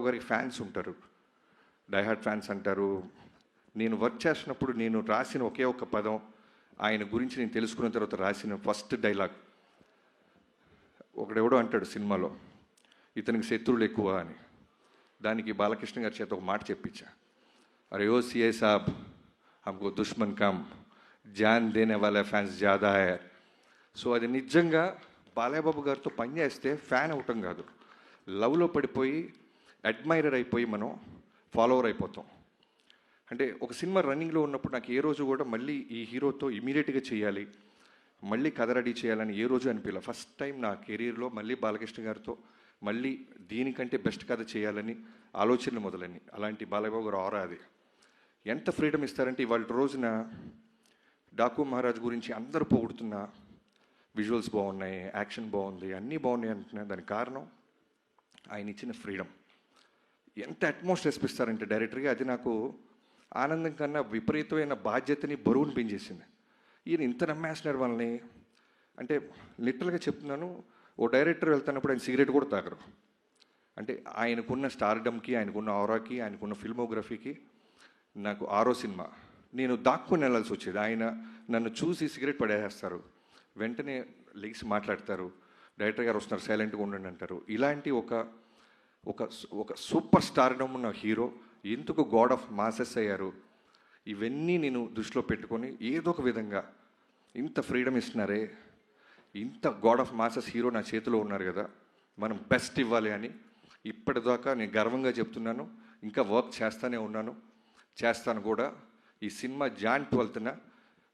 బాలయ్యబాబు గారికి ఫ్యాన్స్ ఉంటారు, die-hard fans అంటారు. నేను వర్క్ చేసినప్పుడు నేను రాసిన ఒకే ఒక పదం, ఆయన గురించి నేను తెలుసుకున్న తర్వాత రాసిన ఫస్ట్ డైలాగ్, ఒకడెవడో అంటాడు సినిమాలో, ఇతనికి శత్రువులు ఎక్కువ అని. దానికి బాలకృష్ణ గారి చేత ఒక మాట చెప్పించా, అరే ఓ సిఐ సాబ్, హమ్కో దుష్మన్ కమ్, జాన్ దేనే వాళ్ళ ఫ్యాన్స్ జాదా హై. సో అది నిజంగా బాలయ్యబాబు గారితో పనిచేస్తే ఫ్యాన్ అవటం కాదు, లవ్లో పడిపోయి అడ్మైరర్ అయిపోయి మనం ఫాలోవర్ అయిపోతాం. అంటే ఒక సినిమా రన్నింగ్లో ఉన్నప్పుడు నాకు ఏ రోజు కూడా మళ్ళీ ఈ హీరోతో ఇమీడియట్గా చేయాలి, మళ్ళీ కథ రెడీ చేయాలని ఏ రోజు అనిపించలే. ఫస్ట్ టైం నా కెరీర్లో మళ్ళీ బాలకృష్ణ గారితో మళ్ళీ దీనికంటే బెస్ట్ కథ చేయాలని ఆలోచనలు మొదలని. అలాంటి బాలయ్యబాబు గారు ఆరా అది. ఎంత ఫ్రీడమ్ ఇస్తారంటే ఇవాళ రోజున డాకు మహారాజ్ గురించి అందరూ పొగుడుతున్నా, విజువల్స్ బాగున్నాయి, యాక్షన్ బాగుంది, అన్నీ బాగున్నాయి అంటున్నా. దానికి కారణం ఆయన ఇచ్చిన ఫ్రీడమ్. ఎంత అట్మోస్ట్ రెస్పిస్తారంటే డైరెక్టర్గా, అది నాకు ఆనందం కన్నా విపరీతమైన బాధ్యతని, బరువుని పెంచేసింది. ఈయన ఇంత నమ్మేస్తున్నారు వాళ్ళని. అంటే లిటరల్గా చెప్తున్నాను, ఓ డైరెక్టర్ వెళ్తున్నప్పుడు ఆయన సిగరెట్ కూడా తాగరు. అంటే ఆయనకున్న స్టార్డమ్కి, ఆయనకున్న ఆరాకి, ఆయనకున్న ఫిల్మోగ్రఫీకి. నాకు 6వ సినిమా నేను దాక్కుని వెళ్ళాల్సి వచ్చేది. ఆయన నన్ను చూసి సిగరెట్ పడేస్తారు, వెంటనే లెగిసి మాట్లాడతారు, డైరెక్టర్ గారు వస్తున్నారు సైలెంట్గా ఉండండి అంటారు. ఇలాంటి ఒక ఒక ఒక సూపర్ స్టార్డమ్ ఉన్న హీరో ఎందుకు గాడ్ ఆఫ్ మాసెస్ అయ్యారు, ఇవన్నీ నేను దృష్టిలో పెట్టుకొని ఏదో ఒక విధంగా ఇంత ఫ్రీడమ్ ఇస్తున్నారే, ఇంత గాడ్ ఆఫ్ మాసెస్ హీరో నా చేతిలో ఉన్నారు కదా, మనం బెస్ట్ ఇవ్వాలి అని ఇప్పటిదాకా నేను గర్వంగా చెప్తున్నాను. ఇంకా వర్క్ చేస్తూనే ఉన్నాను, చేస్తాను కూడా. ఈ సినిమా జాన్ 12న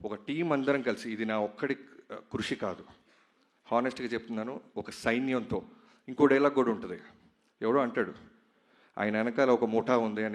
ఒక టీం అందరం కలిసి, ఇది నా ఒక్కడి కృషి కాదు, హానెస్ట్గా చెప్తున్నాను, ఒక సైన్యంతో. ఇంకో డైలాగ్ కూడా ఉంటుంది, ఎవడో అంటాడు ఆయన వెనకాల ఒక ముఠా ఉంది అని.